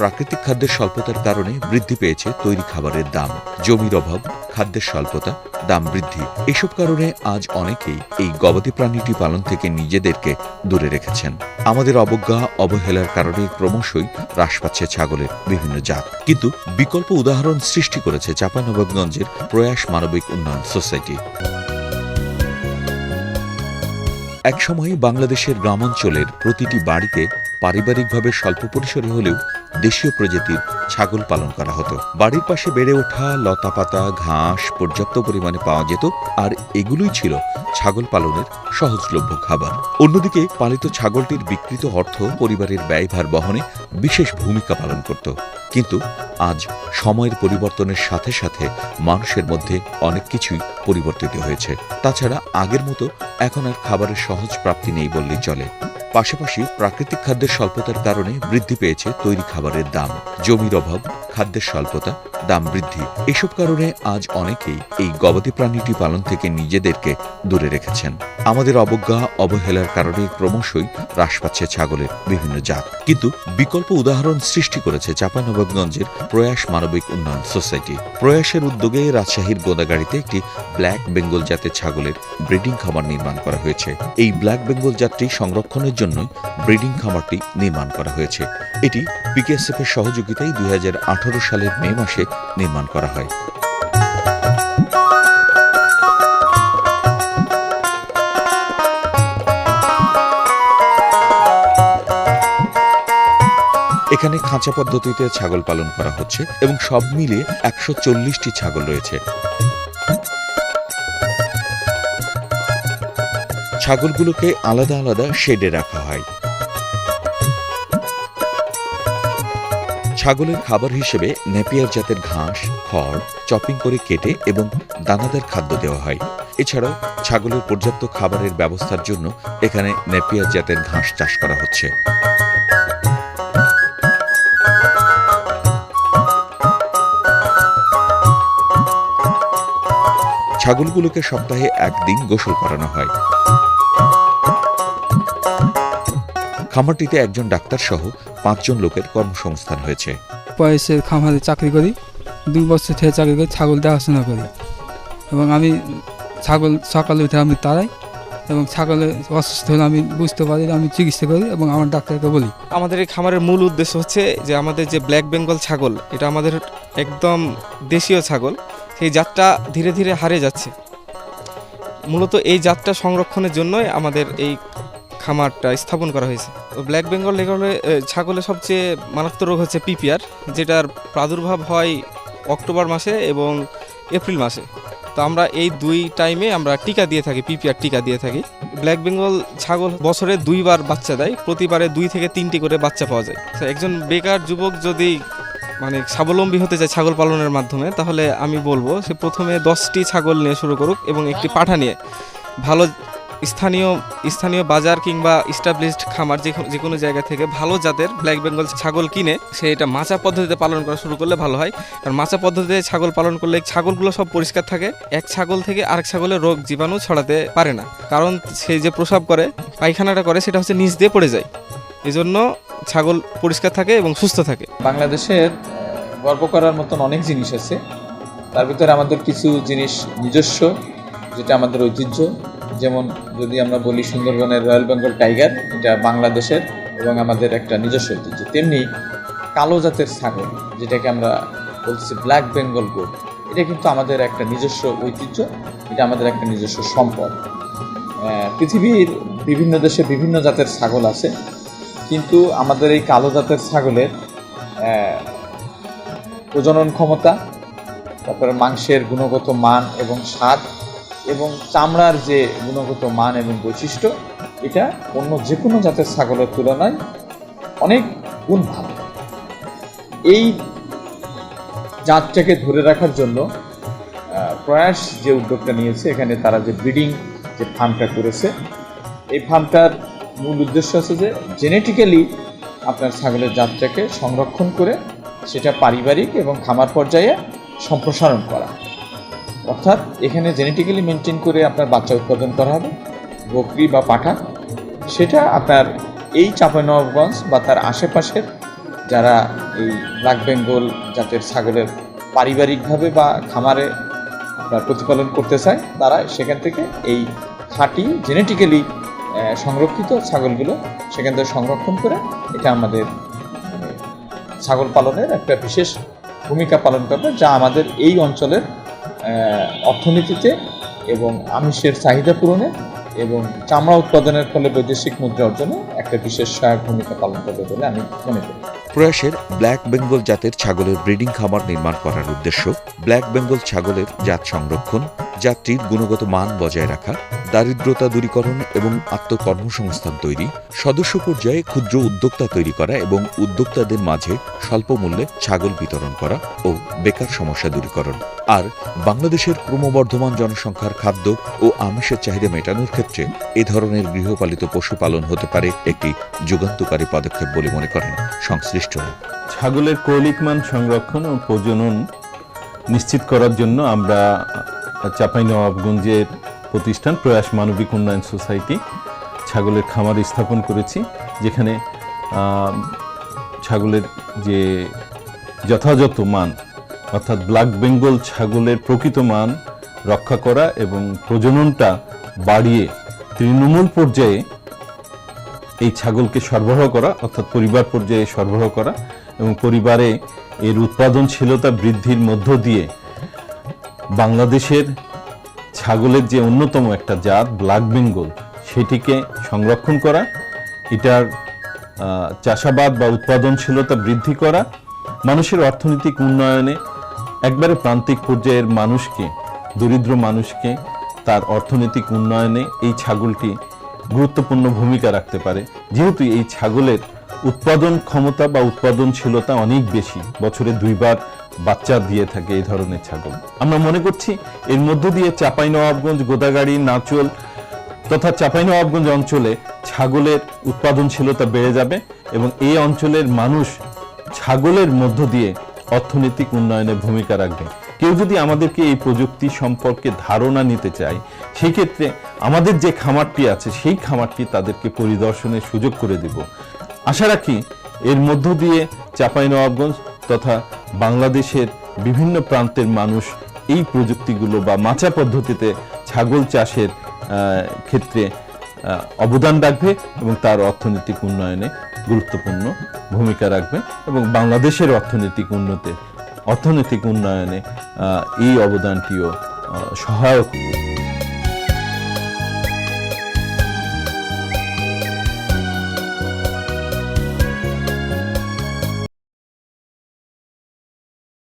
প্রাকৃতিক খাদ্যের স্বল্পতার কারণে বৃদ্ধি পেয়েছে তৈরি খাবারের দাম। জমির অভাব, খাদ্যের স্বল্পতা, দাম বৃদ্ধি, এসব কারণে আজ অনেকেই এই গবাদি প্রাণীটি পালন থেকে নিজেদেরকে দূরে রেখেছেন। আমাদের অবজ্ঞা, অবহেলার কারণে ক্রমশই হ্রাস পাচ্ছে ছাগলের বিভিন্ন জাত। কিন্তু বিকল্প উদাহরণ সৃষ্টি করেছে চাঁপাইনবাবগঞ্জের প্রয়াস মানবিক উন্নয়ন সোসাইটি। একসময় বাংলাদেশের গ্রামাঞ্চলের প্রতিটি বাড়িতে পারিবারিকভাবে স্বল্প পরিসরে হলেও দেশীয় প্রজাতির ছাগল পালন করা হতো। বাড়ির পাশে বেড়ে ওঠা লতাপাতা, ঘাস পর্যাপ্ত পরিমাণে পাওয়া যেত, আর এগুলোই ছিল ছাগল পালনের সহজলভ্য খাবার। অন্যদিকে পালিত ছাগলটির বিকৃত অর্থ পরিবারের ব্যয়ভার বহনে বিশেষ ভূমিকা পালন করত। কিন্তু আজ সময়ের পরিবর্তনের সাথে সাথে মানুষের মধ্যে অনেক কিছুই পরিবর্তিত হয়েছে। তাছাড়া আগের মতো এখন আর খাবারের সহজ প্রাপ্তি নেই বললেই চলে। পাশাপাশি প্রাকৃতিক খাদ্যের স্বল্পতার কারণে বৃদ্ধি পেয়েছে তৈরি খাবারের দাম। জমির অভাব, খাদ্যের স্বল্পতা, দাম বৃদ্ধি, এসব কারণে আজ অনেকেই এই গবাদি প্রাণীটি পালন থেকে নিজেদেরকে দূরে রেখেছেন। আমাদের অবজ্ঞা, অবহেলার কারণে ক্রমশই হ্রাস পাচ্ছে ছাগলের বিভিন্ন জাত। কিন্তু বিকল্প উদাহরণ সৃষ্টি করেছে চাঁপাইনবাবগঞ্জের প্রয়াস মানবিক উন্নয়ন সোসাইটি। প্রয়াসের উদ্যোগে রাজশাহীর গোদাগাড়িতে একটি ব্ল্যাক বেঙ্গল জাতের ছাগলের ব্রিডিং খামার নির্মাণ করা হয়েছে। এই ব্ল্যাক বেঙ্গল জাতটি সংরক্ষণের জন্যই ব্রিডিং খামারটি নির্মাণ করা হয়েছে। এটি পিকেএসএফ এর সহযোগিতায় 2018 সালের মে মাসে নির্মাণ করা হয়। এখানে খাঁচা পদ্ধতিতে ছাগল পালন করা হচ্ছে এবং সব মিলিয়ে 140টি ছাগল রয়েছে। ছাগলগুলোকে আলাদা আলাদা শেডে রাখা হয়। ছাগলের খাবার হিসেবে নেপিয়ার জাতের ঘাস, খড় চপিং করে কেটে এবং দানাদার খাদ্য দেওয়া হয়। এছাড়াও ছাগলের পর্যাপ্ত খাবারের ব্যবস্থার জন্য এখানে নেপিয়ার জাতের ঘাস চাষ করা হচ্ছে। ছাগলগুলোকে সপ্তাহে একদিন গোসল করানো হয়। খামারটিতে একজন ডাক্তার সহ 5 জন লোকের কর্মসংস্থান হয়েছে। পয়সের খামারে চাকরি করি, 2 বছর থেকে চাকরি করি, ছাগল দেখাশোনা করি এবং আমি ছাগল সকালে উঠে আমি তাড়াই এবং ছাগলের অসুস্থ হলে আমি বুঝতে পারি, আমি চিকিৎসা করি এবং আমার ডাক্তারকে বলি। আমাদের এই খামারের মূল উদ্দেশ্য হচ্ছে যে আমাদের যে ব্ল্যাক বেঙ্গল ছাগল, এটা আমাদের একদম দেশীয় ছাগল, সেই জাতটা ধীরে ধীরে হারিয়ে যাচ্ছে। মূলত এই জাতটা সংরক্ষণের জন্যই আমাদের এই খামারটা স্থাপন করা হয়েছে। ব্ল্যাক বেঙ্গল ছাগলের সবচেয়ে মারাত্মক রোগ হচ্ছে পিপিআর, যেটার প্রাদুর্ভাব হয় অক্টোবর মাসে এবং এপ্রিল মাসে। তো আমরা এই 2 টাইমে আমরা টিকা দিয়ে থাকি, পিপিআর টিকা দিয়ে থাকি। ব্ল্যাক বেঙ্গল ছাগল বছরে 2 বার বাচ্চা দেয়, প্রতিবারে 2 থেকে 3টি করে বাচ্চা পাওয়া যায়। একজন বেকার যুবক যদি স্বাবলম্বী হতে চায় ছাগল পালনের মাধ্যমে, তাহলে আমি বলবো সে প্রথমে 10টি ছাগল নিয়ে শুরু করুক এবং একটি পাঠা নিয়ে ভালো স্থানীয় বাজার কিংবা এস্টাবলিশড খামার যে কোনো জায়গা থেকে ভালো জাতের ব্ল্যাক বেঙ্গল ছাগল কিনে সে এটা মাচা পদ্ধতিতে পালন করা শুরু করলে ভালো হয়। কারণ মাচা পদ্ধতিতে ছাগল পালন করলে ছাগলগুলো সব পরিষ্কার থাকে, এক ছাগল থেকে আরেক ছাগলের রোগ জীবাণু ছড়াতে পারে না। কারণ সে যে প্রসাব করে, পায়খানাটা করে, সেটা হচ্ছে নিচ দিয়ে পড়ে যায়। এজন্য ছাগল পরিষ্কার থাকে এবং সুস্থ থাকে। বাংলাদেশের গর্ব করার মতন অনেক জিনিস আছে, তার ভিতরে আমাদের কিছু জিনিস নিজস্ব, যেটা আমাদের ঐতিহ্য। যেমন যদি আমরা বলি সুন্দরবনের রয়্যাল বেঙ্গল টাইগার, এটা বাংলাদেশের এবং আমাদের একটা নিজস্ব ঐতিহ্য। তেমনি কালো জাতের ছাগল, যেটাকে আমরা বলছি ব্ল্যাক বেঙ্গল গোট, এটা কিন্তু আমাদের একটা নিজস্ব ঐতিহ্য, এটা আমাদের একটা নিজস্ব সম্পদ। পৃথিবীর বিভিন্ন দেশে বিভিন্ন জাতের ছাগল আছে, কিন্তু আমাদের এই কালো জাতের ছাগলের প্রজনন ক্ষমতা, তারপরে মাংসের গুণগত মান এবং স্বাদ এবং চামড়ার যে গুণগত মান এবং বৈশিষ্ট্য, এটা অন্য যে কোনো জাতের ছাগলের তুলনায় অনেক গুণ ভালো। এই জাতটাকে ধরে রাখার জন্য প্রয়াস যে উদ্যোগটা নিয়েছে, এখানে তারা যে ব্রিডিং যে ফার্মটা করেছে, এই ফার্মটার মূল উদ্দেশ্য আছে যে জেনেটিক্যালি আপনার ছাগলের জাতটাকে সংরক্ষণ করে সেটা পারিবারিক এবং খামার পর্যায়ে সম্প্রসারণ করা। অর্থাৎ এখানে জেনেটিক্যালি মেনটেন করে আপনার বাচ্চা উৎপাদন করা হবে, বকরি বা পাঠা, সেটা আপনার এই চাঁপাইনবাবগঞ্জ বা তার আশেপাশের যারা এই ব্ল্যাক বেঙ্গল জাতের ছাগলের পারিবারিকভাবে বা খামারে আপনার প্রতিপালন করতে চায়, তারা সেখান থেকে এই খাঁটি জেনেটিক্যালি সংরক্ষিত ছাগলগুলো সেখান থেকে সংরক্ষণ করে এটা আমাদের ছাগল পালনের একটা বিশেষ ভূমিকা পালন করবে, যা আমাদের এই অঞ্চলের অর্থনীতিতে এবং আমিষের চাহিদা পূরণে এবং চামড়া উৎপাদনের ফলে বৈদেশিক মুদ্রা অর্জনে একটা বিশেষ সহায়ক ভূমিকা পালন করবে বলে আমি মনে করি। প্রয়াসের ব্ল্যাক বেঙ্গল জাতের ছাগলের ব্রিডিং খামার নির্মাণ করার উদ্দেশ্য ব্ল্যাক বেঙ্গল ছাগলের জাত সংরক্ষণ, জাতটির গুণগত মান বজায় রাখা, দারিদ্রতা দূরীকরণ এবং আত্মকর্মসংস্থান তৈরি, সদস্য পর্যায়ে ক্ষুদ্র উদ্যোক্তা তৈরি করা এবং উদ্যোক্তাদের মাঝে স্বল্প মূল্যে ছাগল বিতরণ করা ও বেকার সমস্যা দূরীকরণ। আর বাংলাদেশের ক্রমবর্ধমান জনসংখ্যার খাদ্য ও আমিষের চাহিদা মেটানোর ক্ষেত্রে এ ধরনের গৃহপালিত পশুপালন হতে পারে একটি যুগান্তকারী পদক্ষেপ বলে মনে করেন সংশ্লিষ্টরা। ছাগলের কৌলিক মান সংরক্ষণ ও প্রজনন নিশ্চিত করার জন্য আমরা চাঁপাইনবাবগঞ্জের প্রতিষ্ঠান প্রয়াস মানবিক উন্নয়ন সোসাইটি ছাগলের খামার স্থাপন করেছি, যেখানে ছাগলের যে যথাযথ মান অর্থাৎ ব্ল্যাক বেঙ্গল ছাগলের প্রকৃত মান রক্ষা করা এবং প্রজননটা বাড়িয়ে তৃণমূল পর্যায়ে এই ছাগলকে সরবরাহ করা অর্থাৎ পরিবার পর্যায়ে সরবরাহ করা এবং পরিবারে এর উৎপাদনশীলতা বৃদ্ধির মধ্য দিয়ে বাংলাদেশের ছাগলের যে অন্যতম একটা জাত ব্ল্যাক বেঙ্গল সেটিকে সংরক্ষণ করা, এটার চাষাবাদ বা উৎপাদনশীলতা বৃদ্ধি করা, মানুষের অর্থনৈতিক উন্নয়নে একবারে প্রান্তিক পর্যায়ের মানুষকে, দরিদ্র মানুষকে তার অর্থনৈতিক উন্নয়নে এই ছাগলটি গুরুত্বপূর্ণ ভূমিকা রাখতে পারে, যেহেতু এই ছাগলের উৎপাদন ক্ষমতা বা উৎপাদনশীলতা অনেক বেশি, বছরে 2 বার বাচ্চা দিয়ে থাকে এই ধরনের ছাগল। আমরা মনে করছি এর মধ্য দিয়ে চাঁপাইনবাবগঞ্জ, গোদাগাড়ি, নাচুয়াল তথা চাঁপাইনবাবগঞ্জ অঞ্চলে ছাগলের উৎপাদনশীলতা বেড়ে যাবে এবং এই অঞ্চলের মানুষ ছাগলের মধ্য দিয়ে অর্থনৈতিক উন্নয়নে ভূমিকা রাখবে। কেউ যদি আমাদেরকে এই প্রযুক্তি সম্পর্কে ধারণা নিতে চায়, সেই ক্ষেত্রে আমাদের যে খামারটি আছে সেই খামারটি তাদেরকে পরিদর্শনের সুযোগ করে দেব। আশা রাখি এর মধ্য দিয়ে চাঁপাইনবাবগঞ্জ তথা বাংলাদেশের বিভিন্ন প্রান্তের মানুষ এই প্রযুক্তিগুলো বা মাচা পদ্ধতিতে ছাগল চাষের ক্ষেত্রে অবদান রাখবে এবং তার অর্থনৈতিক উন্নয়নে গুরুত্বপূর্ণ ভূমিকা রাখবে এবং বাংলাদেশের অর্থনৈতিক উন্নয়নে এই অবদানটিও সহায়ক।